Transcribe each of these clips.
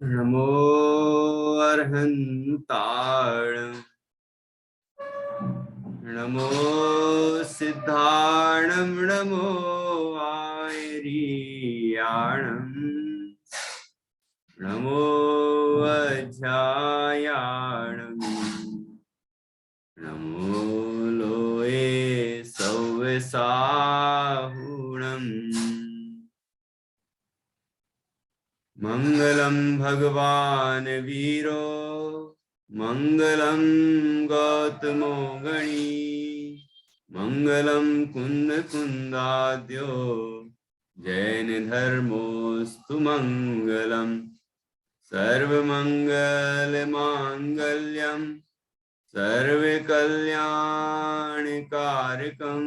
नमो अर्हन्ताणं नमो सिद्धाणं नमो आयर्याणं नमो अध्यायाणं नमो लोये सौसाहुणम् मंगलम भगवान वीरो मंगलम गौतमो गणी मंगलम कुंद कुंदाद्यो जैन धर्मोस्तु मंगलम सर्वमंगल मांगल्यम सर्वकल्याणकारकम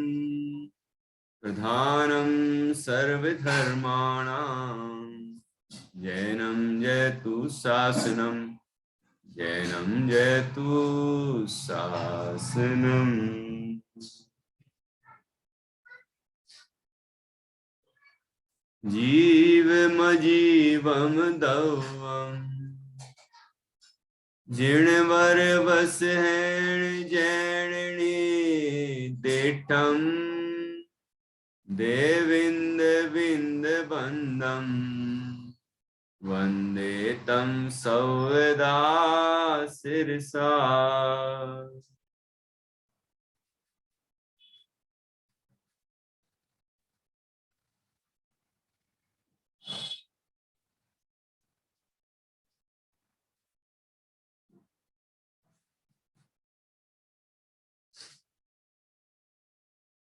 प्रधानं सर्वधर्माणां जैनं जयतु शासनम् जैनं जयतु शासनम्। जीवमजीवं दौवम् जिणवर वसहेण जैणनि देठम् देविंद विंद बंदम वंदे तम सौदा सिरसा।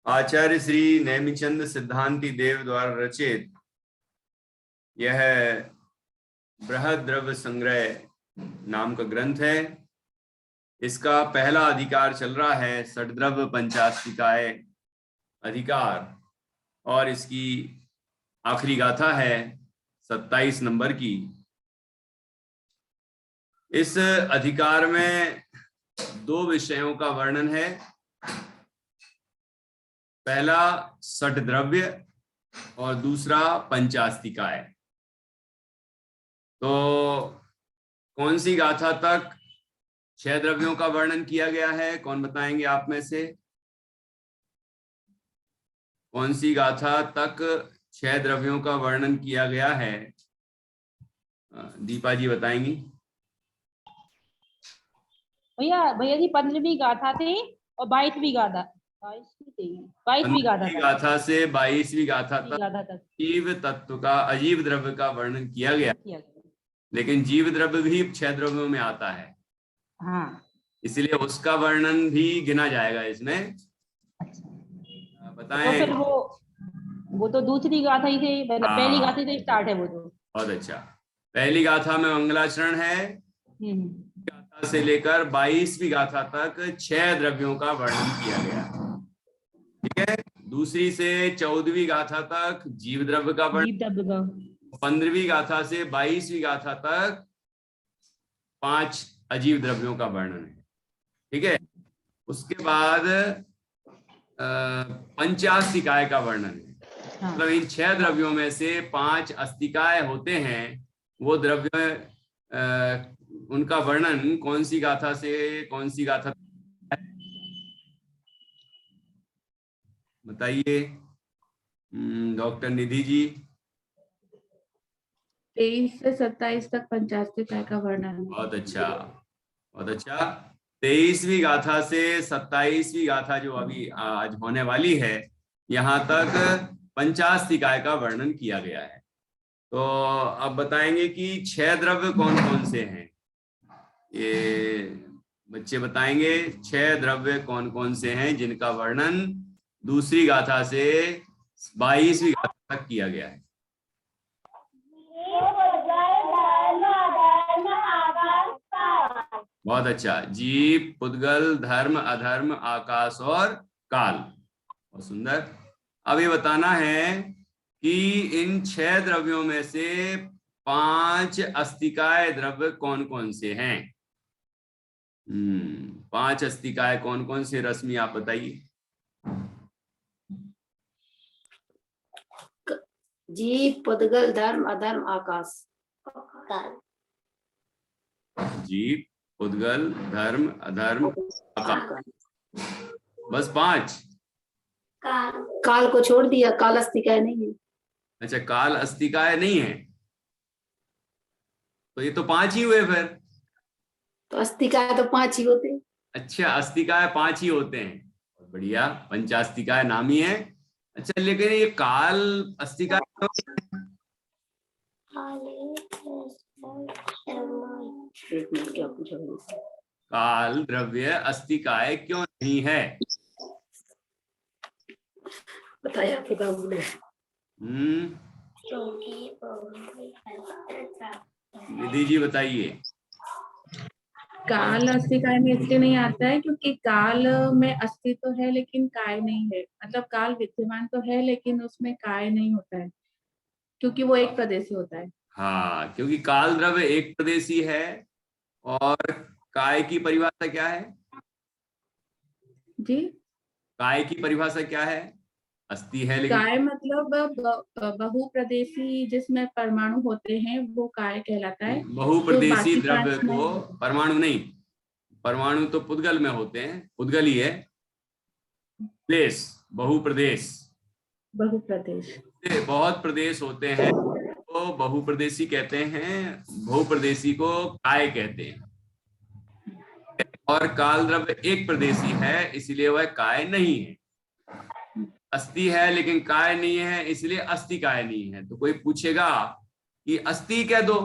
आचार्य श्री नेमिचंद सिद्धांति देव द्वारा रचित यह बृहद द्रव्य संग्रह नाम का ग्रंथ है। इसका पहला अधिकार चल रहा है षड्द्रव्य पंचास्तिकाय अधिकार और इसकी आखिरी गाथा है 27 नंबर की। इस अधिकार में दो विषयों का वर्णन है। पहला षड्द्रव्य और दूसरा पंचास्तिकाय। तो कौन सी गाथा तक 6 द्रव्यों का वर्णन किया गया है, कौन बताएंगे आप में से? कौन सी गाथा तक 6 द्रव्यों का वर्णन किया गया है? दीपा जी बताएंगी। भैया जी 15वीं गाथा थी और 22वीं गाथा 22वीं गाथा से 22वीं गाथा तक जीव तत्व का अजीव द्रव्य का वर्णन किया गया। लेकिन जीव द्रव्य भी 6 द्रव्यों में आता है। हाँ। इसलिए उसका वर्णन भी गिना जाएगा इसमें। अच्छा। बताएं। तो फिर वो तो दूसरी गाथा ही थी, मतलब पहली गाथा से स्टार्ट है वो तो। बहुत अच्छा। पहली गाथा में मंगलाचरण है। गाथा से लेकर 22वीं गाथा तक 6 द्रव्यों का वर्णन किया गया। ठीक है। दूसरी से 14वीं गाथा तक जीव द्रव्य का वर्णन। 15वीं गाथा से 22वीं गाथा तक 5 अजीव द्रव्यों का वर्णन है। ठीक है। उसके बाद पंचास्तिकाय का वर्णन है। मतलब इन 6 द्रव्यों में से 5 अस्तिकाय होते हैं। वो द्रव्य उनका वर्णन कौन सी गाथा से कौन सी गाथा बताइए डॉक्टर निधि जी। 23 से 27 तक पंचास्तिकाय का वर्णन। बहुत अच्छा, बहुत अच्छा। 23वीं गाथा से 27वीं गाथा जो अभी आज होने वाली है, यहाँ तक पंचास्तिकाय का वर्णन किया गया है। तो अब बताएंगे कि 6 द्रव्य कौन कौन से हैं। ये बच्चे बताएंगे 6 द्रव्य कौन कौन से हैं जिनका वर्णन दूसरी गाथा से 22वीं गाथा तक किया गया है। बहुत अच्छा। जीव, पुद्गल, धर्म, अधर्म, आकाश और काल। बहुत सुंदर। अब ये बताना है कि इन 6 द्रव्यों में से 5 अस्तिकाय द्रव्य कौन कौन से हैं। 5 अस्तिकाय कौन कौन से? रश्मि आप बताइए। जीव, पुद्गल, धर्म, अधर्म, आकाश, काल। जीव, उद्गल, धर्म, अधर्म, आकाश। बस 5। काल को छोड़ दिया, काल अस्तिकाय नहीं है। अच्छा, काल अस्तिकाय नहीं है, तो ये तो 5 ही हुए फिर। तो अस्तिकाय तो 5 ही होते हैं। अच्छा, अस्तिकाय 5 ही होते हैं, बहुत बढ़िया, पंचास्तिकाय नाम ही है। अच्छा, लेकिन ये काल अस्तिकाय एक मिनट, क्या पूछा मैंने? काल द्रव्य अस्तिकाय क्यों नहीं है? बताया खुदा बोले। निधि जी बताइए। काल अस्तिकाय में इसलिए नहीं आता है क्योंकि काल में अस्तित्व है लेकिन काय नहीं है, मतलब काल विद्यमान तो है लेकिन उसमें काय नहीं होता है क्योंकि वो एक प्रदेशी होता है। हाँ, क्योंकि काल द्रव्य एक प्रदेशी है। और काय की परिभाषा क्या है? जी, काय की परिभाषा क्या है? अस्थि है लेकिन काय मतलब बहुप्रदेशी जिसमें परमाणु होते हैं वो काय कहलाता है। बहुप्रदेशी बाकी द्रव्य 5 को, में परमाणु नहीं, परमाणु तो पुद्गल में होते हैं, पुद्गल ही है। प्रदेश, बहुप्रदेश, बहुप्रदेश। बहुत प्रदेश होते हैं तो बहुप्रदेशी कहते हैं, बहुप्रदेशी को काय कहते हैं। और काल द्रव्य एक प्रदेशी है, इसलिए वह काय नहीं है। अस्थि है लेकिन काय नहीं है, इसलिए अस्थि काय नहीं है। तो कोई पूछेगा कि अस्थि कह दो,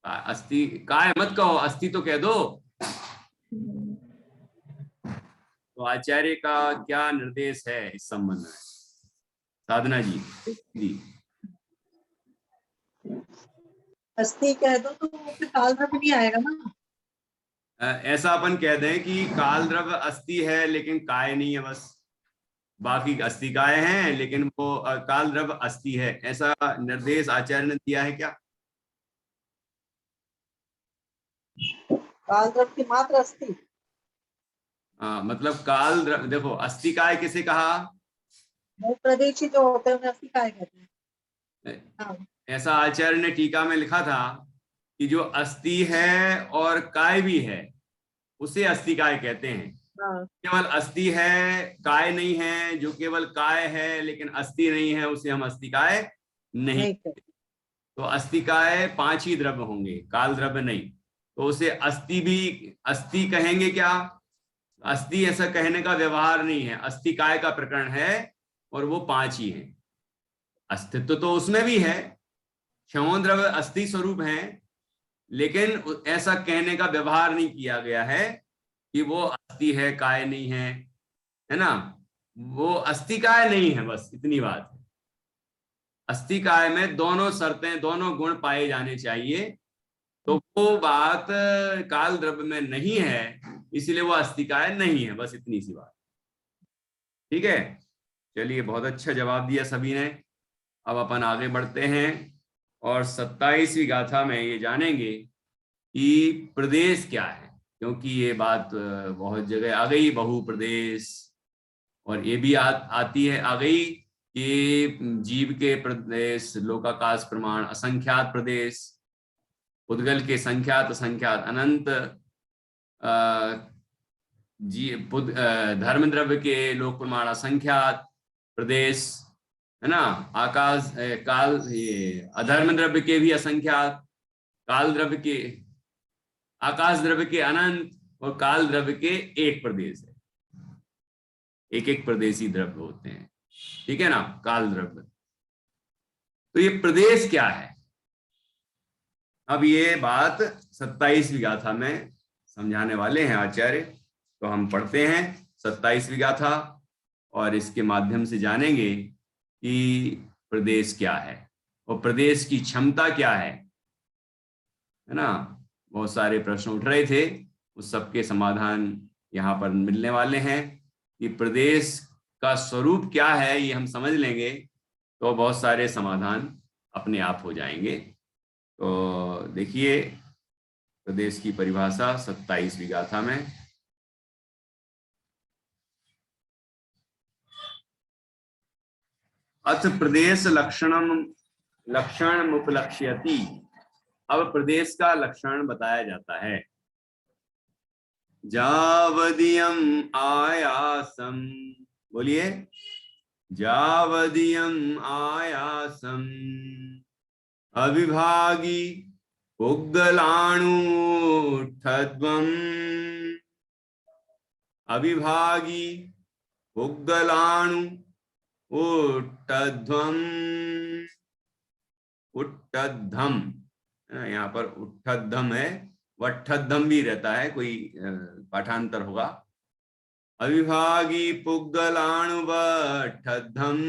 अस्थि काय मत कहो, अस्थि तो कह दो। तो आचार्य का क्या निर्देश है इस संबंध में? साधना जी। जी, अस्थि कह दो तो वो फिर काल द्रव्य नहीं आएगा ना। ऐसा अपन कह दें कि काल द्रव्य अस्थि है लेकिन काय नहीं है, बस बाकी अस्तिकाय हैं लेकिन वो काल द्रव्य अस्थि है, ऐसा निर्देश आचार्य ने दिया है क्या? काल द्रव्य की मात्र अस्थि। मतलब काल द्रव्य, देखो अस्तिकाय किसे कहा? प्रदेशी जो होते हैं उन्हें अस्थि काय कहते हैं। हाँ। ऐसा आचार्य ने टीका में लिखा था कि जो अस्थि है और काय भी है उसे अस्तिकाय कहते हैं। हाँ। केवल अस्थि है, काय नहीं है, जो केवल काय है लेकिन अस्थि नहीं है, उसे हम अस्तिकाय नहीं कहते। तो अस्तिकाय 5 ही द्रव्य होंगे, काल द्रव्य नहीं। तो उसे अस्थि भी अस्थि कहेंगे क्या? अस्थि ऐसा कहने का व्यवहार नहीं है, अस्तिकाय का प्रकरण है और वो 5 ही है। अस्तित्व तो उसमें भी है, क्षमोन द्रव्य अस्थि स्वरूप है, लेकिन ऐसा कहने का व्यवहार नहीं किया गया है कि वो अस्थि है, काय नहीं है ना? वो अस्तिकाय नहीं है, बस इतनी बात है। अस्तिकाय में दोनों शर्तें, दोनों गुण पाए जाने चाहिए, तो वो बात काल द्रव्य में नहीं है, इसलिए वो अस्तिकाय नहीं है, बस इतनी सी बात। ठीक है, चलिए, बहुत अच्छा जवाब दिया सभी ने। अब अपन आगे बढ़ते हैं और 27वीं गाथा में ये जानेंगे कि प्रदेश क्या है, क्योंकि ये बात बहुत जगह आ गई, बहुप्रदेश, और ये भी आती है, आ गई कि जीव के प्रदेश, लोकाकाश प्रमाण, असंख्यात प्रदेश, उद्गल के संख्यात असंख्यात अनंत, धर्म द्रव्य के लोक प्रमाण असंख्यात प्रदेश, है ना? आकाश काल, ये अधर्म द्रव्य के भी असंख्यात, काल द्रव्य के, आकाश द्रव्य के अनंत, और काल द्रव्य के एक प्रदेश है। एक एक प्रदेशी द्रव्य होते हैं, ठीक है ना, काल द्रव्य। तो ये प्रदेश क्या है? अब ये बात 27वीं गाथा में समझाने वाले हैं आचार्य। तो हम पढ़ते हैं 27वीं गाथा और इसके माध्यम से जानेंगे कि प्रदेश क्या है और प्रदेश की क्षमता क्या है ना? बहुत सारे प्रश्न उठ रहे थे, उस सबके समाधान यहाँ पर मिलने वाले हैं। कि प्रदेश का स्वरूप क्या है ये हम समझ लेंगे तो बहुत सारे समाधान अपने आप हो जाएंगे। तो देखिए प्रदेश की परिभाषा 27वीं गाथा में। अथ प्रदेश लक्षण उपलक्ष्यति अब प्रदेश का लक्षण बताया जाता है। जावदियम आयासम, बोलिए, जावदियम आयासम अविभागी पुग्गलाणुष्ठध्वम्, अविभागी पुग्गलाणु उट्टध्वम्, उट्टध्वम्, यहाँ पर उट्टध्वम् है, वट्टध्वम् भी रहता है, कोई पाठांतर होगा। अविभागी पुग्गलाणु वट्टध्वम्,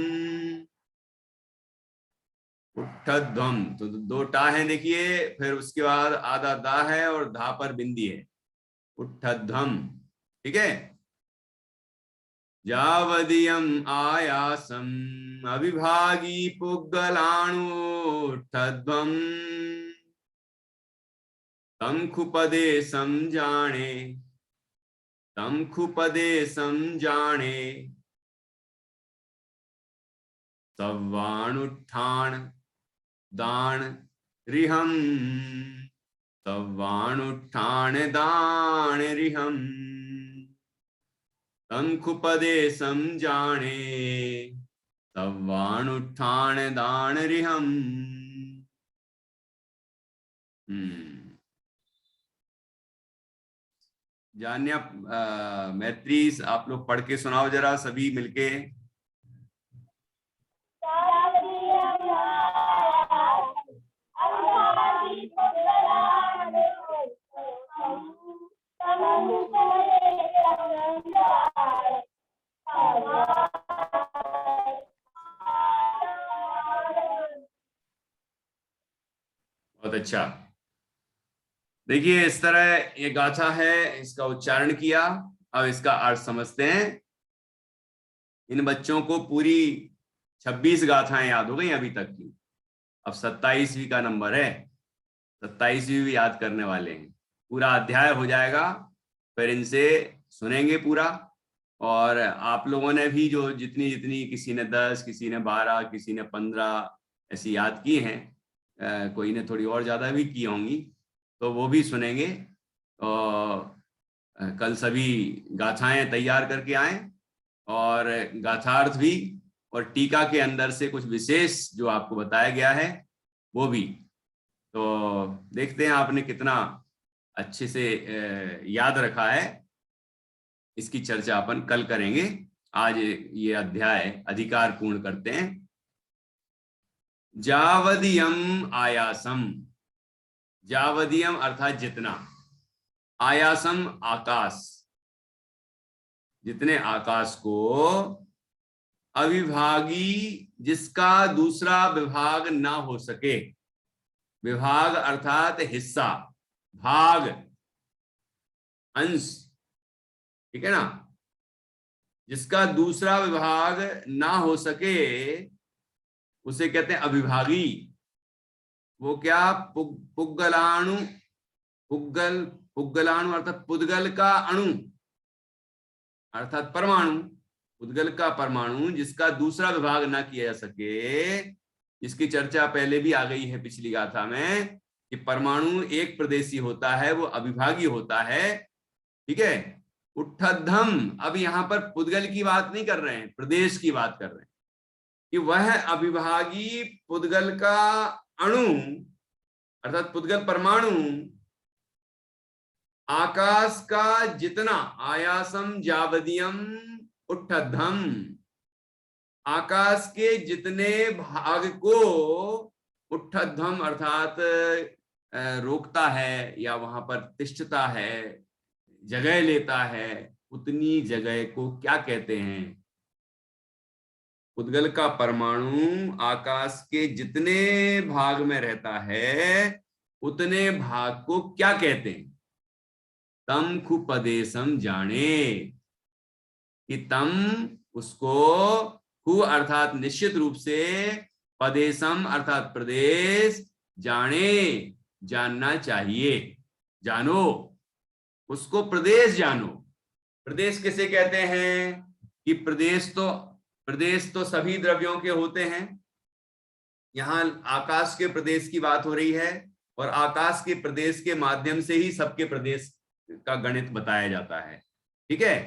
उट्टध्वम्, तो दो टा है देखिए, फिर उसके बाद आधा दा है और धा पर बिंदी है, उट्टध्वम्, ठीक है। जावदियम आयासम अविभागी पुग्गलाणुष्ठध्वम् तंखुपदे समजाणे, तंखुपदे समजाणे सव्वाणुत्थान दान रिहम, सव्वाणुत्थान दान रिहम तंखुपदे समजाणे सव्वाणुत्थान दान रिहम। जान्या मैत्री, आप लोग पढ़ के सुनाओ जरा सभी मिलके। बहुत अच्छा। देखिए इस तरह ये गाथा है, इसका उच्चारण किया, अब इसका अर्थ समझते हैं। इन बच्चों को पूरी 26 गाथाएं याद हो गई अभी तक की, अब 27वीं का नंबर है, 27वीं भी याद करने वाले हैं। पूरा अध्याय हो जाएगा, फिर इनसे सुनेंगे पूरा। और आप लोगों ने भी जो जितनी जितनी, किसी ने 10, किसी ने 12, किसी ने 15 ऐसी याद की हैं, कोई ने थोड़ी और ज्यादा भी की होंगी, तो वो भी सुनेंगे। और कल सभी गाथाएं तैयार करके आए, और गाथार्थ भी, और टीका के अंदर से कुछ विशेष जो आपको बताया गया है वो भी। तो देखते हैं आपने कितना अच्छे से याद रखा है। इसकी चर्चा अपन कल करेंगे। आज ये अध्याय अधिकार पूर्ण करते हैं। जावदियम आयासम, जावदियम अर्थात जितना, आयासम आकाश, जितने आकाश को, अविभागी जिसका दूसरा विभाग ना हो सके, विभाग अर्थात हिस्सा, भाग, अंश, ठीक है ना, जिसका दूसरा विभाग ना हो सके उसे कहते हैं अविभागी। वो क्या, पुग्गलाणु, पुग्गल, पुग्गलाणु अर्थात पुद्गल का अणु अर्थात परमाणु, पुद्गल का परमाणु जिसका दूसरा विभाग ना किया जा सके। इसकी चर्चा पहले भी आ गई है पिछली गाथा में कि परमाणु एक प्रदेशी होता है, वो अविभागी होता है, ठीक है। उट्ठध्वम्, अब यहां पर पुद्गल की बात नहीं कर रहे हैं, प्रदेश की बात कर रहे हैं कि वह अविभागी पुद्गल का अणु अर्थात पुद्गल परमाणु आकाश का जितना, आयासम जावदियम उट्ठध्वम्, आकाश के जितने भाग को उट्ठध्वम् अर्थात रोकता है या वहां पर तिष्ठता है, जगह लेता है, उतनी जगह को क्या कहते हैं? पुद्गल का परमाणु आकाश के जितने भाग में रहता है उतने भाग को क्या कहते हैं? तम खुपदेशम जाने, कि तम उसको, खु अर्थात निश्चित रूप से, पदेशम अर्थात प्रदेश, जाने जानना चाहिए, जानो, उसको प्रदेश जानो। प्रदेश किसे कहते हैं? कि प्रदेश तो सभी द्रव्यों के होते हैं। यहाँ आकाश के प्रदेश की बात हो रही है, और आकाश के प्रदेश के माध्यम से ही सबके प्रदेश का गणित बताया जाता है। ठीक है,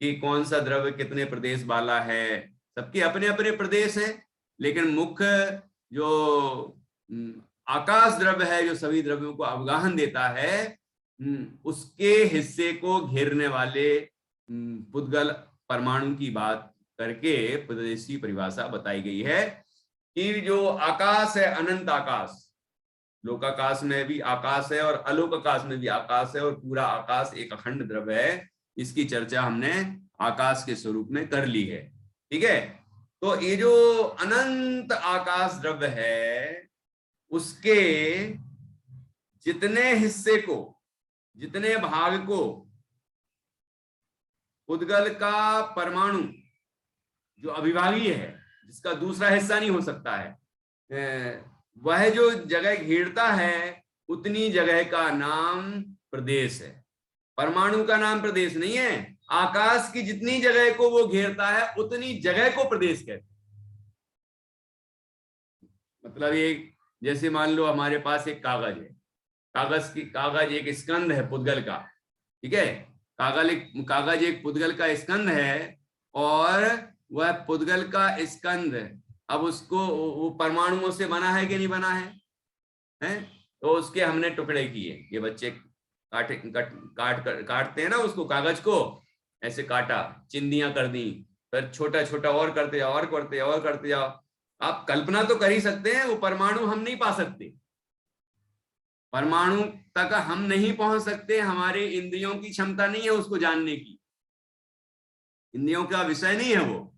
कि कौन सा द्रव्य कितने प्रदेश वाला है, सबके अपने अपने प्रदेश हैं, लेकिन मुख्य जो आकाश द्रव्य है जो सभी द्रव्यों को अवगाहन देता है, उसके हिस्से को घेरने वाले पुद्गल परमाणु की बात करके प्रदेशी परिभाषा बताई गई है कि जो आकाश है, अनंत आकाश, लोकाकाश में भी आकाश है और अलोक आकाश में भी आकाश है, और पूरा आकाश एक अखंड द्रव्य है। इसकी चर्चा हमने आकाश के स्वरूप में कर ली है। ठीक है, तो ये जो अनंत आकाश द्रव्य है उसके जितने हिस्से को, जितने भाग को पुद्गल का परमाणु जो अविभाज्य है, जिसका दूसरा हिस्सा नहीं हो सकता है, वह जो जगह घेरता है उतनी जगह का नाम प्रदेश है। परमाणु का नाम प्रदेश नहीं है। आकाश की जितनी जगह को वो घेरता है उतनी जगह को प्रदेश कहते हैं। मतलब एक, जैसे मान लो हमारे पास एक कागज है, कागज एक स्कंद है पुद्गल का। ठीक है, कागज एक पुद्गल का स्कंद है, और वह पुद्गल का स्कंद अब उसको वो परमाणुओं से बना है कि नहीं बना है? तो उसके हमने टुकड़े किए। ये बच्चे काटते हैं ना उसको, कागज को ऐसे काटा, चिंदियां कर दी, फिर छोटा छोटा और करते जाओ, और करते जाओ, और करते जाओ। आप कल्पना तो कर ही सकते हैं, वो परमाणु हम नहीं पा सकते, परमाणु तक हम नहीं पहुंच सकते, हमारे इंद्रियों की क्षमता नहीं है उसको जानने की, इंद्रियों का विषय नहीं है वो।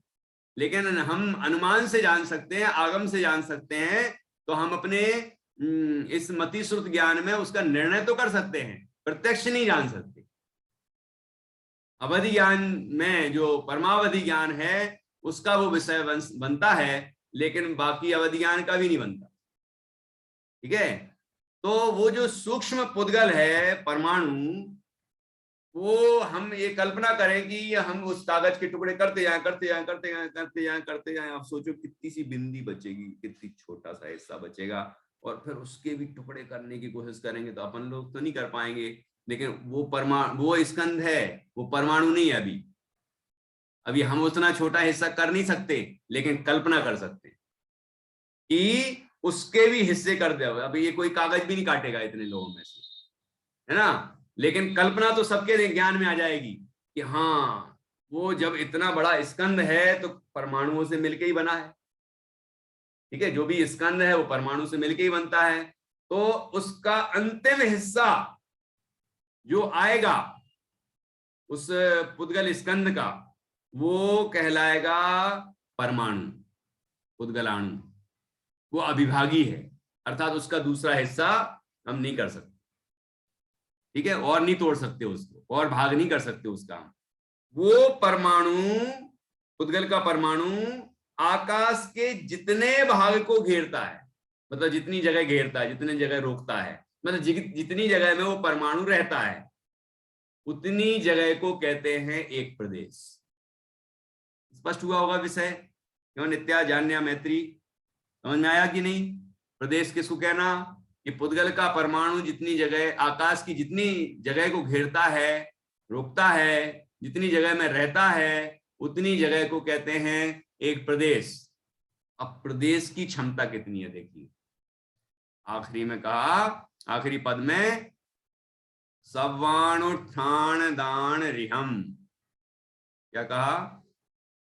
लेकिन हम अनुमान से जान सकते हैं, आगम से जान सकते हैं, तो हम अपने इस मति श्रुत ज्ञान में उसका निर्णय तो कर सकते हैं, प्रत्यक्ष नहीं जान सकते। अवधि ज्ञान में जो परमावधि ज्ञान है उसका वो विषय बनता है, लेकिन बाकी अवधि ज्ञान का भी नहीं बनता। ठीक है, तो वो जो सूक्ष्म पुद्गल है परमाणु, वो हम ये कल्पना करें कि हम उस कागज के टुकड़े करते जाएं, करते जाएं, करते जाएं, करते जाएं, करते जाएं। आप सोचो कितनी सी बिंदी बचेगी, कितनी छोटा सा हिस्सा बचेगा, और फिर उसके भी टुकड़े करने की कोशिश करेंगे तो अपन लोग तो नहीं कर पाएंगे। लेकिन वो स्कंद है, वो परमाणु नहीं है। अभी हम उतना छोटा हिस्सा कर नहीं सकते, लेकिन कल्पना कर सकते कि उसके भी हिस्से कर दे। अभी ये कोई कागज भी नहीं काटेगा इतने लोगों में से, है ना, लेकिन कल्पना तो सबके ज्ञान में आ जाएगी कि हाँ, वो जब इतना बड़ा स्कंद है तो परमाणुओं से मिलके ही बना है। ठीक है, जो भी स्कंद है वो परमाणु से मिलके ही बनता है। तो उसका अंतिम हिस्सा जो आएगा उस पुद्गल स्कंद का, वो कहलाएगा परमाणु, पुद्गलाणु। वो अविभागी है, अर्थात उसका दूसरा हिस्सा हम नहीं कर सकते। ठीक है, और नहीं तोड़ सकते उसको, और भाग नहीं कर सकते उसका। वो परमाणु, पुद्गल का परमाणु आकाश के जितने भाग को घेरता है, मतलब जितनी जगह घेरता है, जितनी जगह रोकता है, मतलब जितनी जगह में वो परमाणु रहता है उतनी जगह को कहते हैं एक प्रदेश। स्पष्ट हुआ होगा विषय? क्यों नित्या, जान्या, मैत्री, समझ में आया कि नहीं? प्रदेश किसको कहना? कि पुद्गल का परमाणु जितनी जगह, आकाश की जितनी जगह को घेरता है, रोकता है, जितनी जगह में रहता है, उतनी जगह को कहते हैं एक प्रदेश। अब प्रदेश की क्षमता कितनी है देखिए, आखिरी में कहा, आखिरी पद में, सव्वाणुत्थान दान रिहम। क्या कहा?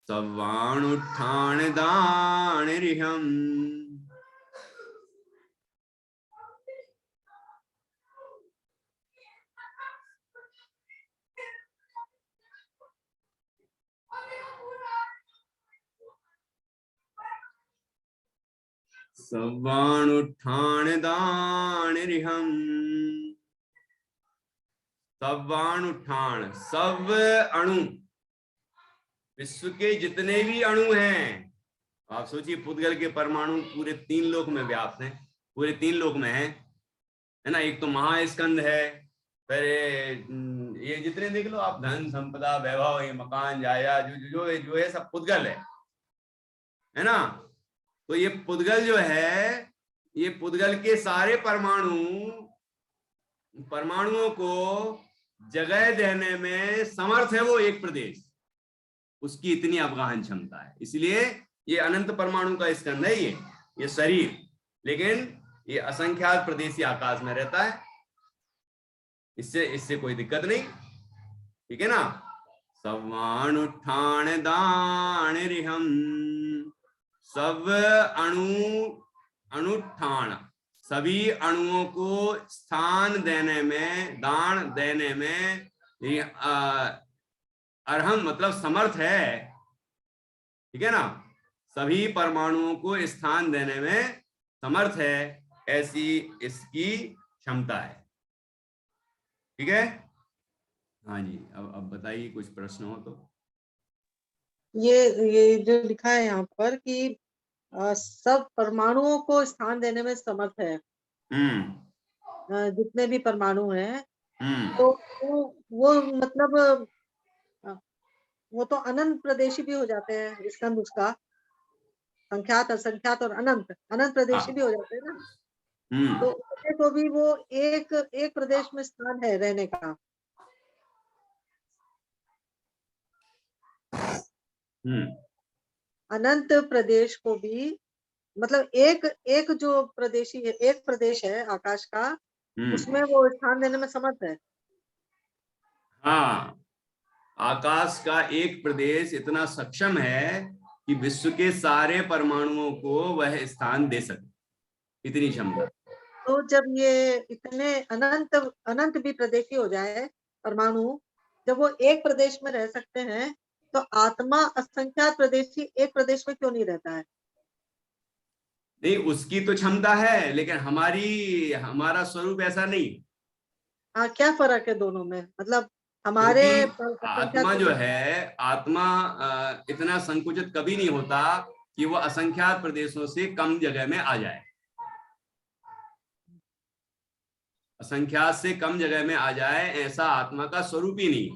सव्वाणुत्थान दान रिहम। सव्वाणुत्थान दान रिहम। सव्वाणुत्थान, सब अणु, विश्व के जितने भी अणु हैं, आप सोचिए पुद्गल के परमाणु पूरे 3 लोक में व्याप्त हैं, पूरे 3 लोक में है ना। एक तो महास्कंद है, फिर ये जितने देख लो आप, धन संपदा वैभव, ये मकान जाया जो है सब पुद्गल है ना। तो ये पुद्गल जो है ये पुद्गल के सारे परमाणुओं को जगह देने में समर्थ है वो एक प्रदेश, उसकी इतनी अवगाहन क्षमता है। इसलिए ये अनंत परमाणु का स्कंद है ये शरीर, लेकिन ये असंख्यात प्रदेशी आकाश में रहता है। इससे कोई दिक्कत नहीं, ठीक है ना। सवाणुठान दान रिहम, सब अनुठान, सभी अणुओं को स्थान देने में, दान देने में अर्हम मतलब समर्थ है, ठीक है ना। सभी परमाणुओं को स्थान देने में समर्थ है, ऐसी इसकी क्षमता है, ठीक है। हाँ जी, अब बताइए, कुछ प्रश्न हो तो। ये जो लिखा है यहाँ पर कि सब परमाणुओं को स्थान देने में समर्थ है, जितने भी परमाणु हैं, तो वो मतलब वो तो अनंत प्रदेशी भी हो जाते हैं, स्कंद उसका संख्यात, असंख्यात और अनंत प्रदेशी भी हो जाते हैं ना। तो उसमें तो भी वो एक प्रदेश में स्थान है रहने का। अनंत प्रदेश को भी मतलब एक जो प्रदेशी है, एक प्रदेश है आकाश का, उसमें वो स्थान देने में समर्थ है। हाँ, आकाश का एक प्रदेश इतना सक्षम है कि विश्व के सारे परमाणुओं को वह स्थान दे सके, इतनी क्षमता। तो जब ये इतने अनंत भी प्रदेशी हो जाए परमाणु, जब वो एक प्रदेश में रह सकते हैं, तो आत्मा असंख्यात प्रदेशी एक प्रदेश में क्यों नहीं रहता है? नहीं, उसकी तो क्षमता है, लेकिन हमारा स्वरूप ऐसा नहीं। हाँ, क्या फर्क है दोनों में? मतलब हमारे आत्मा जो है, आत्मा इतना संकुचित कभी नहीं होता कि वो असंख्यात प्रदेशों से कम जगह में आ जाए, असंख्यात से कम जगह में आ जाए, ऐसा आत्मा का स्वरूप ही नहीं।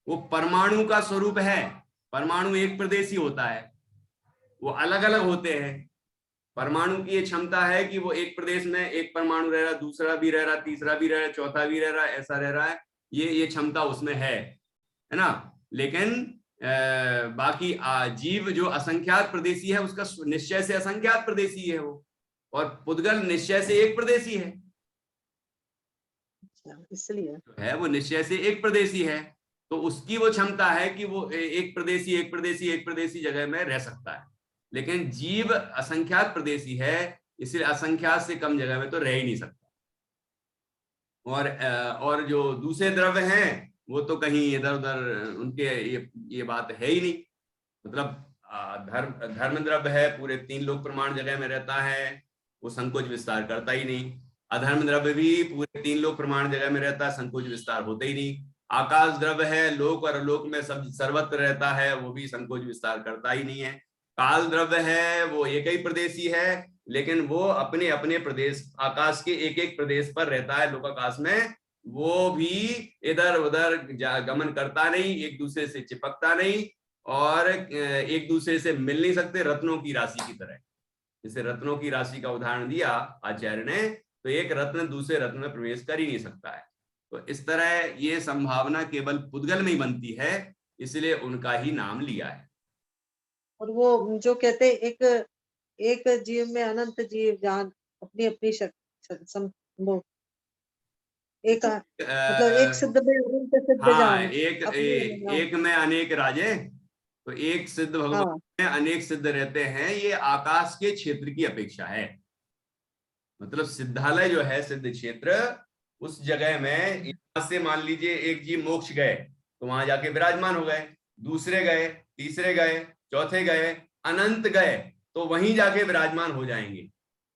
वो परमाणु का स्वरूप है। परमाणु एक प्रदेशी होता है, वो अलग अलग होते हैं। परमाणु की ये क्षमता है कि वो एक प्रदेश में एक परमाणु रह रहा, दूसरा भी रह रहा, तीसरा भी रह रहा, चौथा भी रह रहा, ऐसा रह रहा है। ये क्षमता उसमें है ना। लेकिन बाकी जीव जो असंख्यात प्रदेशी है, उसका निश्चय से असंख्यात प्रदेशी है वो, और पुद्गल निश्चय से एक प्रदेशी है, इसलिए है वो निश्चय से एक प्रदेशी है। तो उसकी वो क्षमता है कि वो एक प्रदेशी एक जगह में रह सकता है। लेकिन जीव असंख्यात प्रदेशी है, इसलिए असंख्यात से कम जगह में तो रह ही नहीं सकता। और जो दूसरे द्रव्य हैं, वो तो कहीं इधर उधर, उनके ये बात है ही नहीं। मतलब धर्म द्रव्य है, पूरे 3 लोक प्रमाण जगह में रहता है, वो संकोच विस्तार करता ही नहीं। अधर्म द्रव्य भी पूरे 3 लोक प्रमाण जगह में रहता है, संकोच विस्तार होते ही नहीं। आकाश द्रव्य है, लोक और अलोक में सब सर्वत्र रहता है, वो भी संकोच विस्तार करता ही नहीं है। काल द्रव्य है, वो एक ही प्रदेशी है, लेकिन वो अपने अपने प्रदेश, आकाश के एक एक प्रदेश पर रहता है, लोकाकाश में। वो भी इधर उधर गमन करता नहीं, एक दूसरे से चिपकता नहीं, और एक दूसरे से मिल नहीं सकते, रत्नों की राशि की तरह। जैसे रत्नों की राशि का उदाहरण दिया आचार्य ने, तो एक रत्न दूसरे रत्न में प्रवेश कर ही नहीं सकता है। तो इस तरह ये संभावना केवल पुद्गल में ही बनती है, इसलिए उनका ही नाम लिया है। और वो जो कहते एक जीव में अनंत जीव जान, अपनी अपनी मतलब एक सिद्ध में अनंत सिद्ध हाँ, जान, एक में अनेक राजे। तो एक सिद्ध भगवान में अनेक सिद्ध रहते हैं, ये आकाश के क्षेत्र की अपेक्षा है। मतलब सिद्धालय जो है, सिद्ध क्षेत्र, उस जगह में यहां से मान लीजिए एक जीव मोक्ष गए तो वहां जाके विराजमान हो गए, दूसरे गए, तीसरे गए, चौथे गए, अनंत गए तो वहीं जाके विराजमान हो जाएंगे।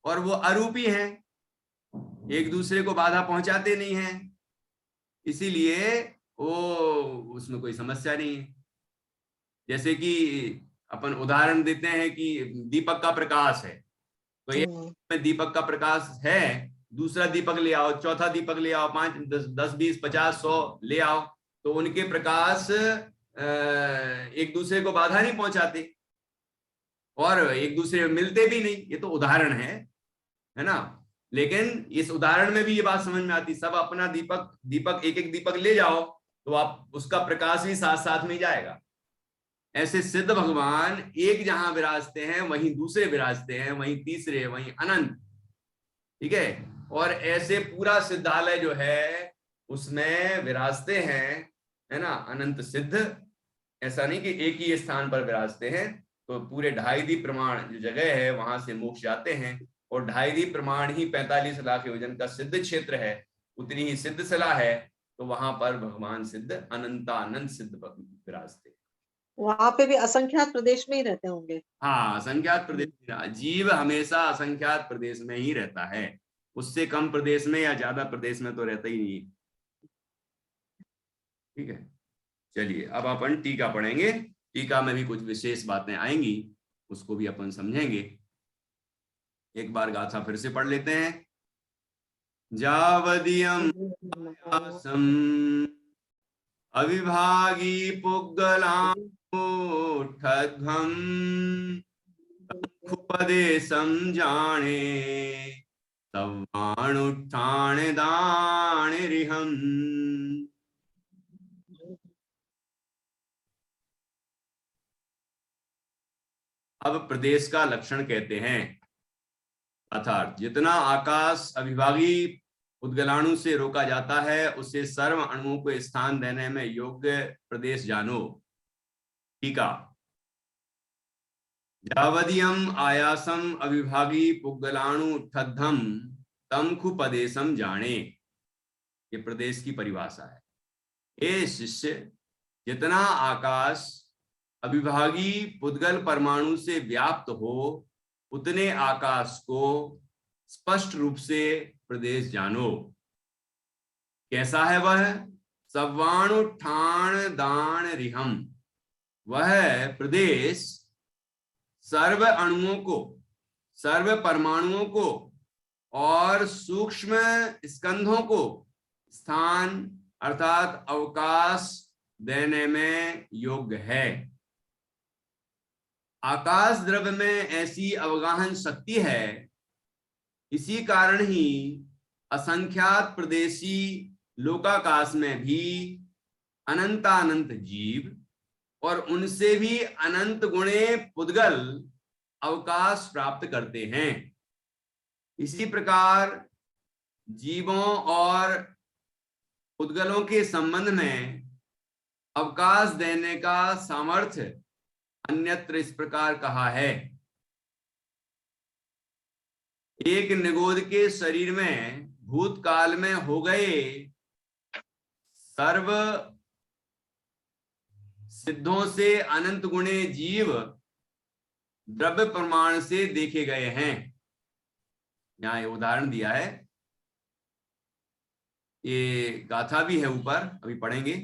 और वो अरूपी हैं, एक दूसरे को बाधा पहुंचाते नहीं हैं, इसीलिए वो उसमें कोई समस्या नहीं है। जैसे कि अपन उदाहरण देते हैं कि दीपक का प्रकाश है, तो एक दीपक का प्रकाश है, दूसरा दीपक ले आओ, चौथा दीपक ले आओ, 5, 10, 20, 50, 100 ले आओ, तो उनके प्रकाश एक दूसरे को बाधा नहीं पहुंचाते और एक दूसरे में मिलते भी नहीं। ये तो उदाहरण है है ना। लेकिन इस उदाहरण में भी ये बात समझ में आती, सब अपना दीपक एक एक दीपक ले जाओ तो आप उसका प्रकाश भी साथ साथ में जाएगा। ऐसे सिद्ध भगवान एक जहां विराजते हैं वहीं दूसरे विराजते हैं, वहीं तीसरे, वहीं अनंत, ठीक है। और ऐसे पूरा सिद्धालय जो है उसमें विराजते हैं, है ना, अनंत सिद्ध। ऐसा नहीं कि एक ही स्थान पर विराजते हैं। तो पूरे 2.5 प्रमाण जो जगह है वहां से मोक्ष जाते हैं, और 2.5 प्रमाण ही 45 लाख योजन का सिद्ध क्षेत्र है, उतनी ही सिद्ध सला है। तो वहां पर भगवान सिद्ध अनंतानंत सिद्ध विराजते। वहां पे भी असंख्यात प्रदेश में ही रहते होंगे। हाँ, असंख्यात प्रदेश में जीव हमेशा असंख्यात प्रदेश में ही रहता है, उससे कम प्रदेश में या ज्यादा प्रदेश में तो रहता ही नहीं। ठीक है, चलिए अब अपन टीका पढ़ेंगे। टीका में भी कुछ विशेष बातें आएंगी, उसको भी अपन समझेंगे। एक बार गाथा फिर से पढ़ लेते हैं। जावदियम अविभागी पुग्गलामुठध्वं खुपदे समझाणे तवाणुत्थान दाणिरिहम्। अब प्रदेश का लक्षण कहते हैं, अर्थात जितना आकाश अविभागी उद्गलाणु से रोका जाता है उससे सर्व अणुओं को स्थान देने में योग्य प्रदेश जानो। टीका। जावदियम आयासम अविभागी पुग्गलाणु ठद्धम तमखु पदेशम जाने, ये प्रदेश की परिभाषा है। हे शिष्य, जितना आकाश अविभागी पुद्गल परमाणु से व्याप्त हो उतने आकाश को स्पष्ट रूप से प्रदेश जानो। कैसा है वह? सव्वाणु ठाण दान रिहम, वह प्रदेश सर्व अणुओं को, सर्व परमाणुओं को और सूक्ष्म स्कंधों को स्थान अर्थात अवकाश देने में योग्य है। आकाश द्रव्य में ऐसी अवगाहन शक्ति है, इसी कारण ही असंख्यात प्रदेशी लोकाकाश में भी अनंतानंत जीव और उनसे भी अनंत गुणे पुद्गल अवकाश प्राप्त करते हैं। इसी प्रकार जीवों और पुद्गलों के संबंध में अवकाश देने का सामर्थ्य अन्यत्र इस प्रकार कहा है। एक निगोद के शरीर में भूतकाल में हो गए सर्व सिद्धों से अनंत गुणे जीव द्रव्य प्रमाण से देखे गए हैं। यहाँ ये उदाहरण दिया है, ये गाथा भी है ऊपर, अभी पढ़ेंगे।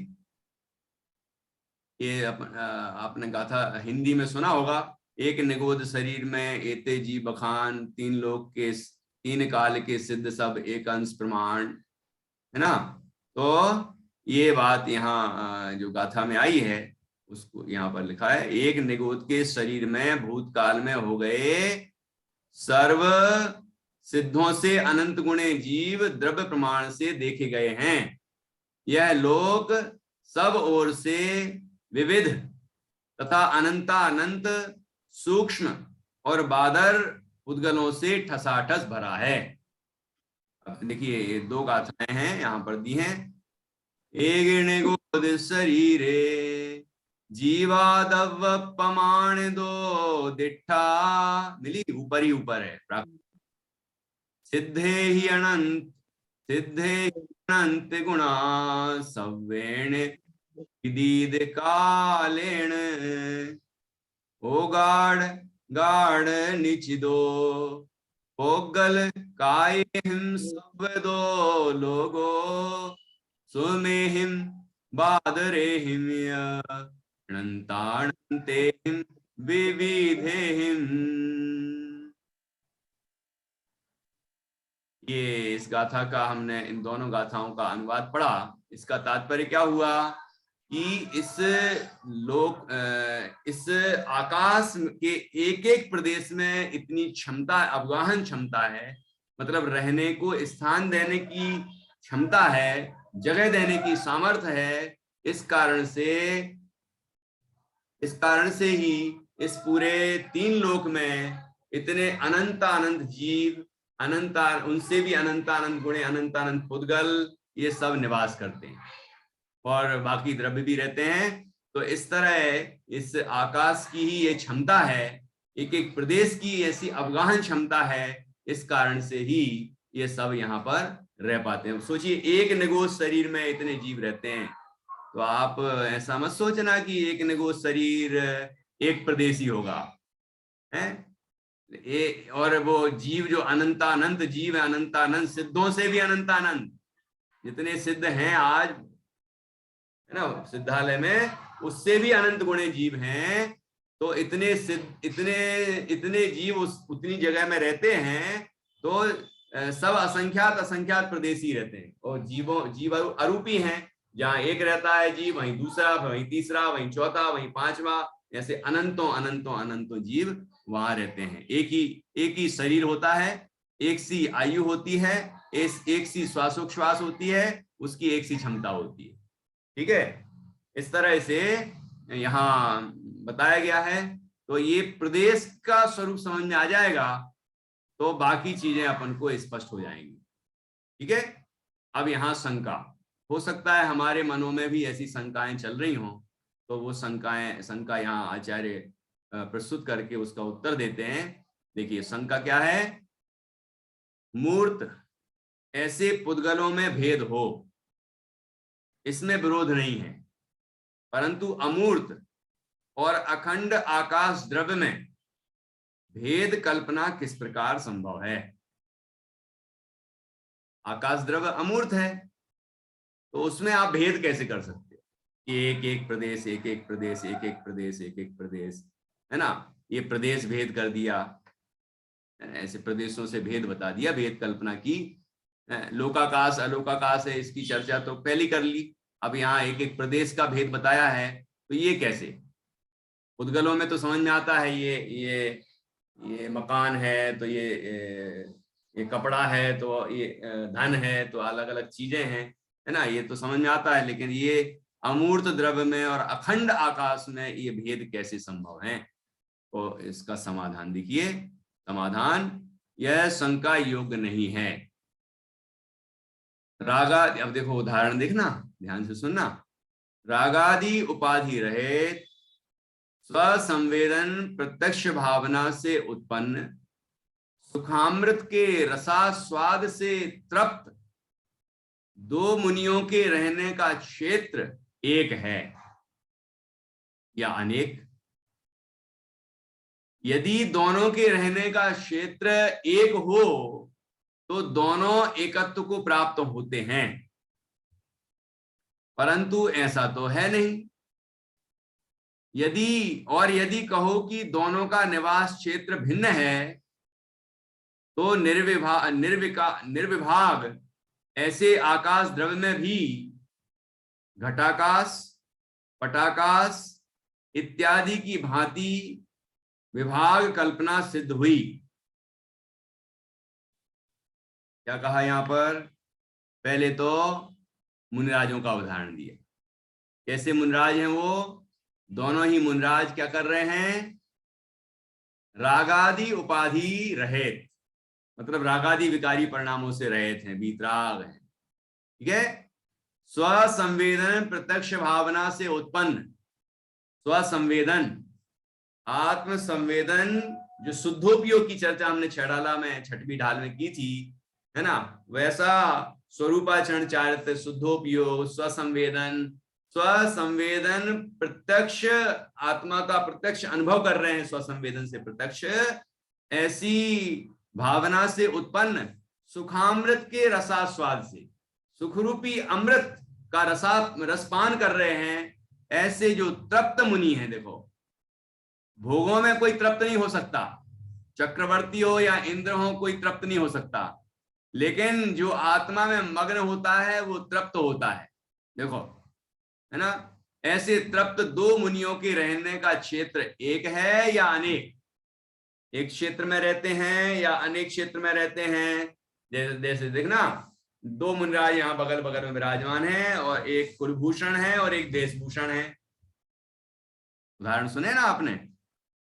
ये आपने गाथा हिंदी में सुना होगा। एक निगोद शरीर में एते जी बखान, 3 लोक के 3 काल के सिद्ध सब एक अंश प्रमाण, है ना। तो ये बात यहाँ जो गाथा में आई है उसको यहाँ पर लिखा है, एक निगोद के शरीर में भूतकाल में हो गए सर्व सिद्धों से अनंत गुणे जीव द्रव्य प्रमाण से देखे गए हैं। यह लोक सब ओर से विविध तथा अनंतानंत सूक्ष्म और बादर उद्गलों से ठसाठस भरा है। अब देखिए ये 2 गाथाएं हैं यहाँ पर दी हैं। एक निगोद शरीरे जीवादवपमाण दो दिट्ठा, मिली ऊपर ही ऊपर है। सिद्धे ही अनंत, सिद्धे अनंत गुणा सव्वेण विदीद कालेण, ओ गाढ़ गाढ़ निचिदो पोगल काय हिम सब दो लोगो सुमेहिम बादरे हिम अनंतानंते हिम विविधे हिम। ये इस गाथा का हमने इन दोनों गाथाओं का अनुवाद पढ़ा। इसका तात्पर्य क्या हुआ कि इस आकाश के एक एक प्रदेश में इतनी क्षमता, अवगाहन क्षमता है मतलब रहने को स्थान देने की क्षमता है, जगह देने की सामर्थ्य है। इस कारण से ही इस पूरे 3 लोक में इतने अनंत जीव, उनसे भी अनंत गुणे, अनंत पुद्गल, ये सब निवास करते हैं और बाकी द्रव्य भी रहते हैं। तो इस तरह इस आकाश की ही ये क्षमता है, एक एक प्रदेश की ऐसी अवगाहन क्षमता है, इस कारण से ही ये सब यहाँ पर रह पाते हैं। सोचिए, एक निगोज शरीर में इतने जीव रहते हैं, तो आप ऐसा मत सोचना कि एक निगोज शरीर एक प्रदेशी होगा, है? और वो जीव जो अनंत जीव है, अनंत सिद्धों से भी अनंत, जितने सिद्ध हैं आज, है ना, सिद्धालय में, उससे भी अनंत गुणे जीव हैं। तो इतने जीव उतनी जगह में रहते हैं, तो सब असंख्यात प्रदेशी रहते हैं। और जीव अरूपी हैं, जहां एक रहता है जीव, वहीं दूसरा, वहीं तीसरा, वहीं चौथा, वहीं पांचवा, ऐसे अनंतों जीव वहां रहते हैं। एक ही शरीर होता है, एक सी आयु होती है, एक सी श्वासोच्छ्वास होती है, उसकी एक सी क्षमता होती है। ठीक है, इस तरह से यहाँ बताया गया है। तो ये प्रदेश का स्वरूप समझ में आ जाएगा तो बाकी चीजें अपन को स्पष्ट हो जाएंगी। ठीक है, अब यहाँ शंका, हो सकता है हमारे मनों में भी ऐसी शंकाएं चल रही हों, तो वो शंका यहाँ आचार्य प्रस्तुत करके उसका उत्तर देते हैं। देखिए शंका क्या है। मूर्त ऐसे पुद्गलों में भेद हो, इसमें विरोध नहीं है, परंतु अमूर्त और अखंड आकाश द्रव्य में भेद कल्पना किस प्रकार संभव है। आकाश द्रव्य अमूर्त है, तो उसमें आप भेद कैसे कर सकते हो? एक प्रदेश, एक प्रदेश, है ना, ये प्रदेश भेद कर दिया, ऐसे प्रदेशों से भेद बता दिया, भेद कल्पना की। लोकाकाश अलोकाकाश है, इसकी चर्चा तो पहले कर ली। अब यहाँ एक प्रदेश का भेद बताया है, तो ये कैसे? पुद्गलों में तो समझ में आता है, ये मकान है, तो ये कपड़ा है, तो ये धन है, तो अलग अलग चीजें हैं, है ना, ये तो समझ में आता है। लेकिन ये अमूर्त द्रव्य में और अखंड आकाश में ये भेद कैसे संभव है? तो इसका समाधान देखिए। समाधान, यह शंका योग्य नहीं है। रागादि, अब देखो उदाहरण देखना, ध्यान से सुनना। रागादि उपाधि रहित स्वसंवेदन प्रत्यक्ष भावना से उत्पन्न सुखामृत के रसास्वाद से तृप्त 2 मुनियों के रहने का क्षेत्र एक है या अनेक? यदि दोनों के रहने का क्षेत्र एक हो तो दोनों एकत्व को प्राप्त होते हैं, परंतु ऐसा तो है नहीं। यदि कहो कि दोनों का निवास क्षेत्र भिन्न है, तो निर्विभाग ऐसे आकाश द्रव्य में भी घटाकाश, पटाकाश इत्यादि की भांति विभाग कल्पना सिद्ध हुई। क्या कहा यहां पर? पहले तो मुनिराजों का उदाहरण दिया। कैसे मुनिराज हैं वो? दोनों ही मुनिराज क्या कर रहे हैं? रागादि उपाधि रहित, मतलब रागादि विकारी परिणामों से रहित हैं, वीतराग हैं। ठीक है, स्वसंवेदन प्रत्यक्ष भावना से उत्पन्न, स्वसंवेदन आत्म संवेदन, जो शुद्धोपयोग की चर्चा हमने छठाला में, 6वीं ढाल में की थी, है ना, वैसा स्वरूपाचरण चारित्र, शुद्धोपयोग, स्वसंवेदन प्रत्यक्ष, आत्मा का प्रत्यक्ष अनुभव कर रहे हैं स्वसंवेदन से प्रत्यक्ष, ऐसी भावना से उत्पन्न सुखामृत के रसास्वाद से, सुखरूपी अमृत का रसपान कर रहे हैं, ऐसे जो तृप्त मुनि हैं। देखो, भोगों में कोई तृप्त नहीं हो सकता, चक्रवर्ती हो या इंद्र हो, कोई तृप्त नहीं हो सकता, लेकिन जो आत्मा में मग्न होता है वो तृप्त होता है। देखो, है ना, ऐसे तृप्त 2 मुनियों के रहने का क्षेत्र एक है या अनेक? एक क्षेत्र में रहते हैं या अनेक क्षेत्र में रहते हैं? जैसे देखना, दो मुनिराज यहाँ बगल बगल में विराजमान है, और एक कुलभूषण है और एक देशभूषण है। उदाहरण सुने ना आपने,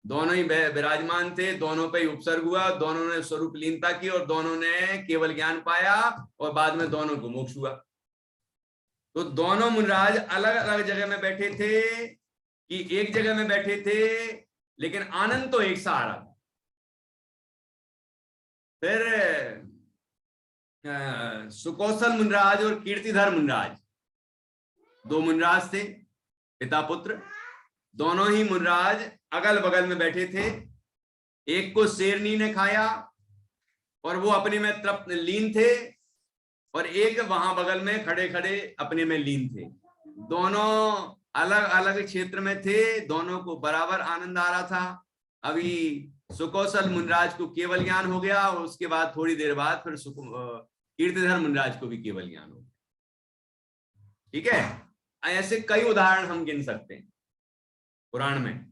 दोनों ही विराजमान थे, दोनों पे ही उपसर्ग हुआ, दोनों ने स्वरूप लीनता की और दोनों ने केवल ज्ञान पाया, और बाद में दोनों को मोक्ष हुआ। तो दोनों मुनिराज अलग अलग जगह में बैठे थे कि एक जगह में बैठे थे, लेकिन आनंद तो एक सा आ रहा था। फिर सुकौशल मुनिराज और कीर्तिधर मुनिराज, दो मुनिराज थे, पिता पुत्र। दोनों ही मुनिराज अगल बगल में बैठे थे। एक को शेरनी ने खाया और वो अपने में तृप्त लीन थे, और एक वहां बगल में खड़े खड़े अपने में लीन थे। दोनों अलग अलग क्षेत्र में थे, दोनों को बराबर आनंद आ रहा था। अभी सुकौशल मुनिराज को केवल ज्ञान हो गया, और उसके बाद थोड़ी देर बाद फिर कीर्तिधर मुनिराज को भी केवल ज्ञान हो गया। ठीक है, ऐसे कई उदाहरण हम गिन सकते हैं पुराण में।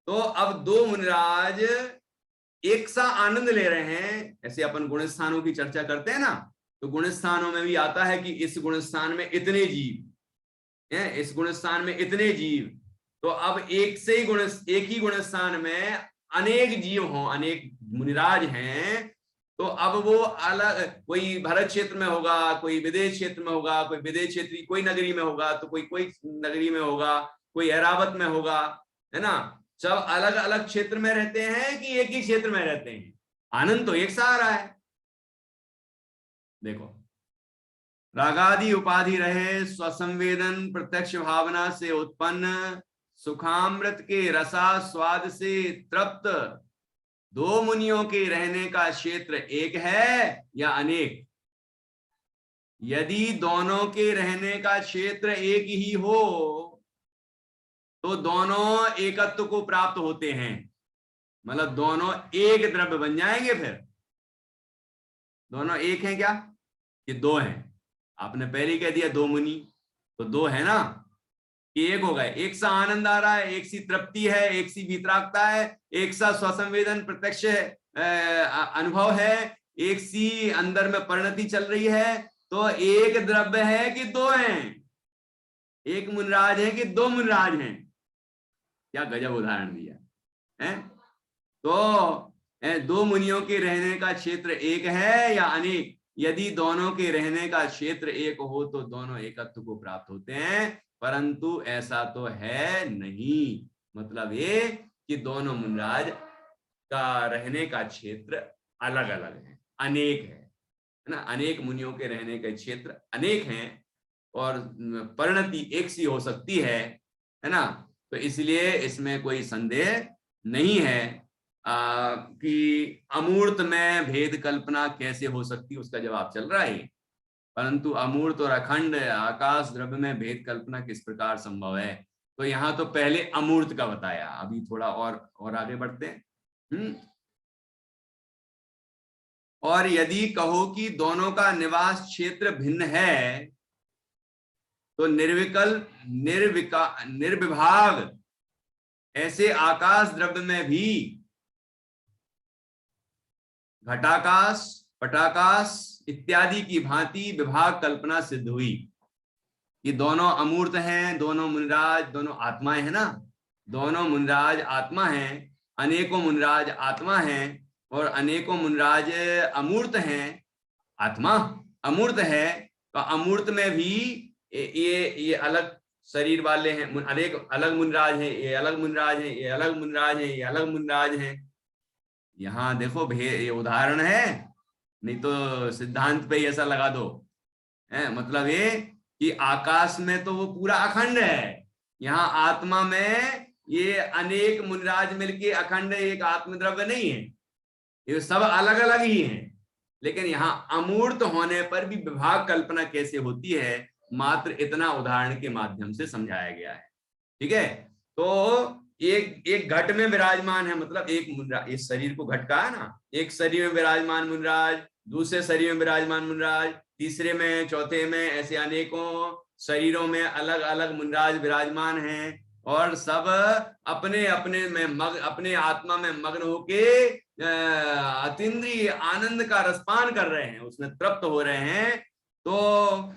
तो अब दो मुनिराज एक सा आनंद ले रहे हैं। ऐसे अपन गुण स्थानों की चर्चा करते हैं ना, तो गुण स्थानों में भी आता है कि इस गुण स्थान में इतने जीव हैं, इस गुण स्थान में इतने जीव। तो अब एक ही गुण स्थान में अनेक जीव हों, अनेक मुनिराज हैं, तो अब वो अलग, कोई भरत क्षेत्र में होगा, कोई विदेश क्षेत्र में होगा, कोई विदेश क्षेत्र कोई नगरी में होगा, तो कोई नगरी में होगा, कोई ऐरावत में होगा, है ना। सब अलग अलग क्षेत्र में रहते हैं कि एक ही क्षेत्र में रहते हैं, आनंद तो एक सा आ रहा है। देखो, रागादि उपाधि रहे स्वसंवेदन प्रत्यक्ष भावना से उत्पन्न सुखामृत के रसास्वाद से तृप्त दो मुनियों के रहने का क्षेत्र एक है या अनेक? यदि दोनों के रहने का क्षेत्र एक ही हो तो दोनों एकत्व को प्राप्त होते हैं, मतलब दोनों एक द्रव्य बन जाएंगे। फिर दोनों एक हैं क्या कि दो हैं? आपने पहले ही कह दिया दो मुनि, तो दो है ना कि एक हो गए। एक सा आनंद आ रहा है, एक सी तृप्ति है, एक सी वितरागता है, एक सा स्वसंवेदन प्रत्यक्ष अनुभव है, एक सी अंदर में परिणति चल रही है। तो एक द्रव्य है कि दो हैं? एक मुनिराज है कि दो मुनिराज हैं? क्या गजब उदाहरण दिया है। तो दो मुनियों के रहने का क्षेत्र एक है या अनेक? यदि दोनों के रहने का क्षेत्र एक हो तो दोनों एकत्व को प्राप्त होते हैं, परंतु ऐसा तो है नहीं। मतलब ये कि दोनों मुनिराज का रहने का क्षेत्र अलग अलग है, अनेक है ना। अनेक मुनियों के रहने के क्षेत्र अनेक हैं और परिणति एक सी हो सकती है ना। तो इसलिए इसमें कोई संदेह नहीं है कि अमूर्त में भेद कल्पना कैसे हो सकती है, उसका जवाब चल रहा है। परंतु अमूर्त और अखंड आकाश द्रव्य में भेद कल्पना किस प्रकार संभव है? तो यहाँ तो पहले अमूर्त का बताया, अभी थोड़ा और आगे बढ़ते हैं। और यदि कहो कि दोनों का निवास क्षेत्र भिन्न है तो निर्विभाग ऐसे आकाश द्रव्य में भी घटाकाश, पटाकाश इत्यादि की भांति विभाग कल्पना सिद्ध हुई। कि दोनों अमूर्त हैं, दोनों मुनिराज, दोनों आत्माएं हैं ना। दोनों मुनिराज आत्मा हैं, अनेकों मुनिराज आत्मा हैं, और अनेकों मुनिराज अमूर्त हैं। आत्मा अमूर्त है तो अमूर्त में भी ये अलग शरीर वाले हैं, अनेक अलग मुनिराज हैं, ये अलग मुनिराज हैं, ये अलग मुनिराज हैं, ये अलग मुनिराज हैं। यहाँ देखो ये उदाहरण है, नहीं तो सिद्धांत पे ऐसा लगा दो है। मतलब ये कि आकाश में तो वो पूरा अखंड है, यहाँ आत्मा में ये अनेक मुनिराज मिलके अखंड एक आत्मद्रव्य नहीं है, ये सब अलग अलग ही हैं। लेकिन यहाँ अमूर्त होने पर भी विभाग कल्पना कैसे होती है, मात्र इतना उदाहरण के माध्यम से समझाया गया है। ठीक है, तो एक घट में विराजमान है, मतलब एक मुनिराज, इस शरीर को घट का है ना, एक शरीर में विराजमान मुनिराज, दूसरे शरीर में विराजमान मुनिराज, तीसरे में, चौथे में, ऐसे अनेकों शरीरों में अलग अलग मुनिराज विराजमान हैं, और सब अपने अपने में अपने आत्मा में मग्न होके अतीन्द्रिय आनंद का रसपान कर रहे हैं, उसमें तृप्त हो रहे हैं, तो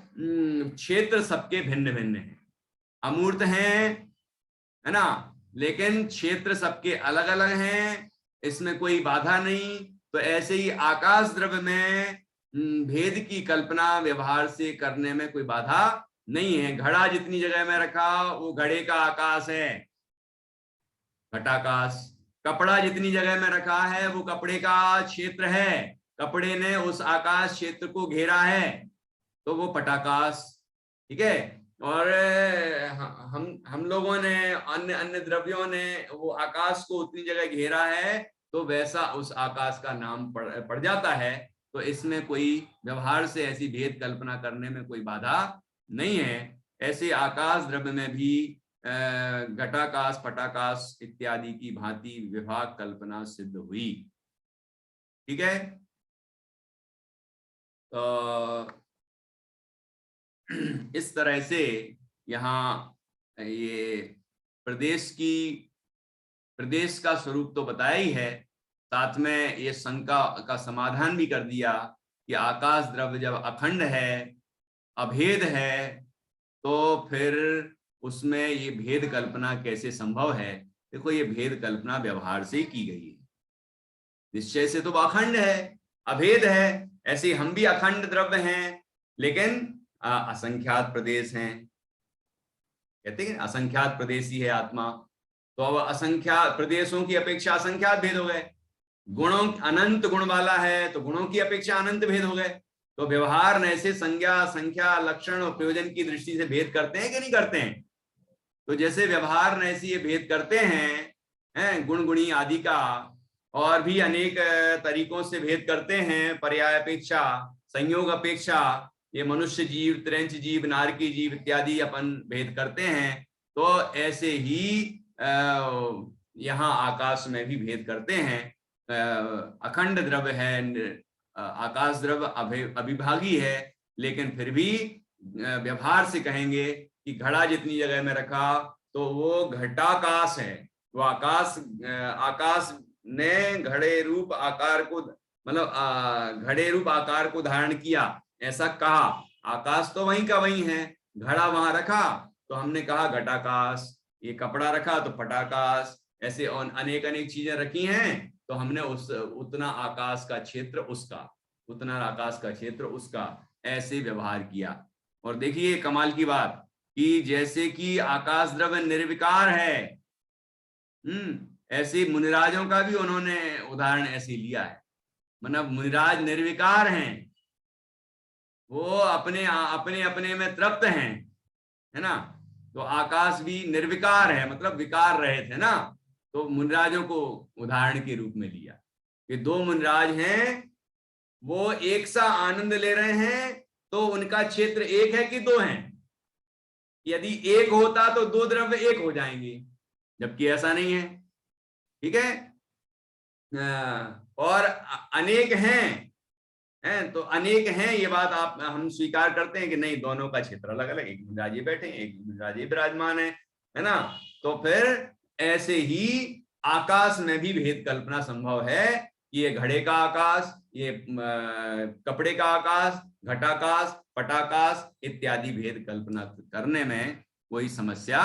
क्षेत्र सबके भिन्न भिन्न हैं, अमूर्त हैं, है ना, लेकिन क्षेत्र सबके अलग अलग हैं, इसमें कोई बाधा नहीं। तो ऐसे ही आकाश द्रव्य में भेद की कल्पना व्यवहार से करने में कोई बाधा नहीं है। घड़ा जितनी जगह में रखा वो घड़े का आकाश है, घटाकाश। कपड़ा जितनी जगह में रखा है वो कपड़े का क्षेत्र है, कपड़े ने उस आकाश क्षेत्र को घेरा है, तो वो पटाकाश। ठीक है। और हम लोगों ने, अन्य अन्य द्रव्यों ने वो आकाश को उतनी जगह घेरा है, तो वैसा उस आकाश का नाम पड़ जाता है। तो इसमें कोई व्यवहार से ऐसी भेद कल्पना करने में कोई बाधा नहीं है। ऐसे आकाश द्रव्य में भी घटाकाश, पटाकाश इत्यादि की भांति विभाग कल्पना सिद्ध हुई। ठीक है। तो इस तरह से यहाँ ये प्रदेश का स्वरूप तो बताया ही है, साथ में ये शंका का समाधान भी कर दिया कि आकाश द्रव्य जब अखंड है, अभेद है, तो फिर उसमें ये भेद कल्पना कैसे संभव है। देखो, ये भेद कल्पना व्यवहार से की गई है, निश्चय से तो अखंड है, अभेद है। ऐसे हम भी अखंड द्रव्य हैं, लेकिन असंख्यात प्रदेश हैं, कहते हैं असंख्यात प्रदेशी है आत्मा। तो अब असंख्यात प्रदेशों की अपेक्षा असंख्यात भेद हो गए। गुणों, अनंत गुण वाला है तो गुणों की अपेक्षा अनंत भेद हो गए। तो व्यवहार में ऐसे संज्ञा, संख्या, लक्षण और प्रयोजन की दृष्टि से भेद करते हैं कि नहीं करते हैं। तो जैसे व्यवहार में ऐसे ये भेद करते हैं, गुण गुणी आदि का, और भी अनेक तरीकों से भेद करते हैं, पर्याय अपेक्षा, संयोग अपेक्षा, ये मनुष्य जीव, त्रैंच जीव, नारकी जीव इत्यादि अपन भेद करते हैं। तो ऐसे ही यहाँ आकाश में भी भेद करते हैं। अखंड द्रव्य है, आकाश द्रव्य अविभागी है, लेकिन फिर भी व्यवहार से कहेंगे कि घड़ा जितनी जगह में रखा तो वो घटाकाश है। वो आकाश ने घड़े रूप आकार को, मतलब घड़े रूप आकार को धारण किया, ऐसा कहा। आकाश तो वहीं का वहीं है, घड़ा वहां रखा तो हमने कहा घटाकाश, ये कपड़ा रखा तो पटाकाश, ऐसे अनेक अनेक चीजें रखी हैं, तो हमने उतना आकाश का क्षेत्र उसका, उतना आकाश का क्षेत्र उसका, ऐसे व्यवहार किया। और देखिए कमाल की बात कि जैसे कि आकाश द्रव्य निर्विकार है, ऐसे मुनिराजों का भी उन्होंने उदाहरण ऐसे लिया है। मतलब मुनिराज निर्विकार हैं, वो अपने अपने में तृप्त हैं, है ना। तो आकाश भी निर्विकार है, मतलब विकार रहे थे ना, तो मुनिराजों को उदाहरण के रूप में लिया कि दो मुनिराज हैं, वो एक सा आनंद ले रहे हैं, तो उनका क्षेत्र एक है कि दो हैं। यदि एक होता तो दो द्रव्य एक हो जाएंगे, जबकि ऐसा नहीं है। ठीक है। और अनेक हैं, तो अनेक हैं, ये बात हम स्वीकार करते हैं कि नहीं, दोनों का क्षेत्र अलग अलग, एक मुनिराज ये बैठे, एक मुनिराज ये विराजमान है ना। तो फिर ऐसे ही आकाश में भी भेद कल्पना संभव है कि ये घड़े का आकाश, ये कपड़े का आकाश, घटाकाश, पटाकाश इत्यादि भेद कल्पना करने में कोई समस्या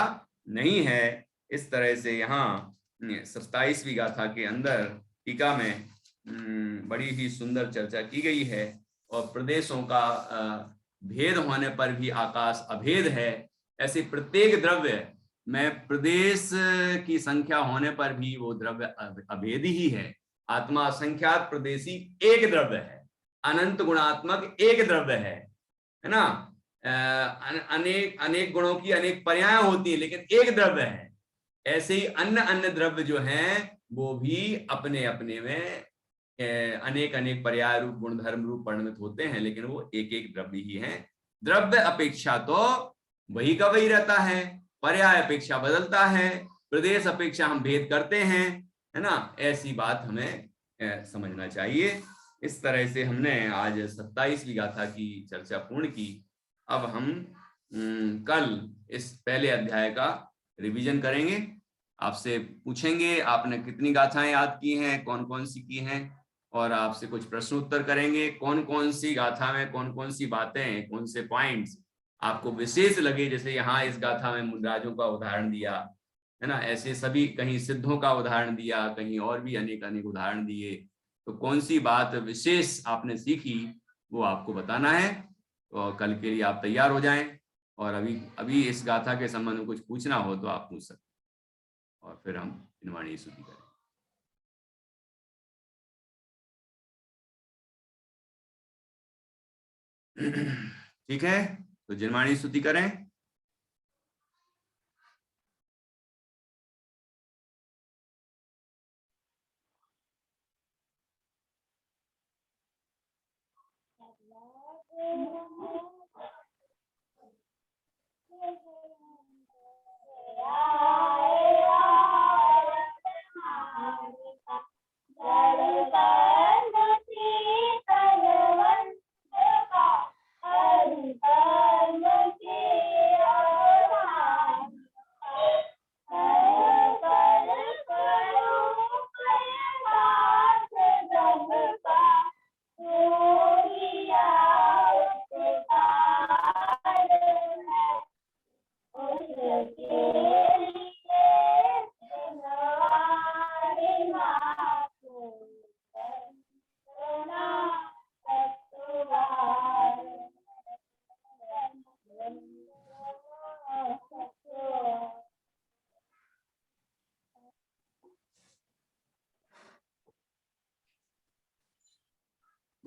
नहीं है। इस तरह से यहाँ 27वीं गाथा के अंदर टीका में बड़ी ही सुंदर चर्चा की गई है। और प्रदेशों का भेद होने पर भी आकाश अभेद है। ऐसे प्रत्येक द्रव्य में प्रदेश की संख्या होने पर भी वो द्रव्य अभेदी ही है। आत्मा असंख्यात प्रदेशी एक द्रव्य है, अनंत गुणात्मक एक द्रव्य है ना। अनेक गुणों की अनेक पर्याय होती है, लेकिन एक द्रव्य है। ऐसे ही अन्य अन्य द्रव्य जो हैं वो भी अपने अपने में अनेक अनेक पर्याय रूप, गुण धर्म रूप परिणमित होते हैं, लेकिन वो एक एक द्रव्य ही हैं। द्रव्य अपेक्षा तो वही का वही रहता है, पर्याय अपेक्षा बदलता है, प्रदेश अपेक्षा हम भेद करते हैं, है ना। ऐसी बात हमें समझना चाहिए। इस तरह से हमने आज 27वीं गाथा की चर्चा पूर्ण की। अब हम कल इस पहले अध्याय का रिवीजन करेंगे। आपसे पूछेंगे आपने कितनी गाथाएं याद की हैं, कौन कौन सी की हैं, और आपसे कुछ प्रश्न उत्तर करेंगे। कौन कौन सी गाथा में कौन कौन सी बातें, कौन से पॉइंट्स आपको विशेष लगे, जैसे यहाँ इस गाथा में मुनिराजों का उदाहरण दिया है ना, ऐसे सभी कहीं सिद्धों का उदाहरण दिया, कहीं और भी अनेक अनेक उदाहरण दिए, तो कौन सी बात विशेष आपने सीखी वो आपको बताना है। तो कल के लिए आप तैयार हो जाएं, और अभी इस गाथा के संबंध में कुछ पूछना हो तो आप पूछ सकते हैं, और फिर हम निर्वाणी स्तुति करें। ठीक है, तो निर्वाणी स्तुति करें।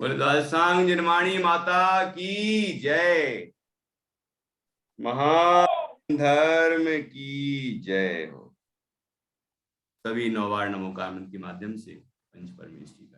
बोले सांग निर्माणी माता की जय, महान धर्म की जय हो। सभी 9 बार नमोकार मंत्र के माध्यम से पंच परमेश्वरी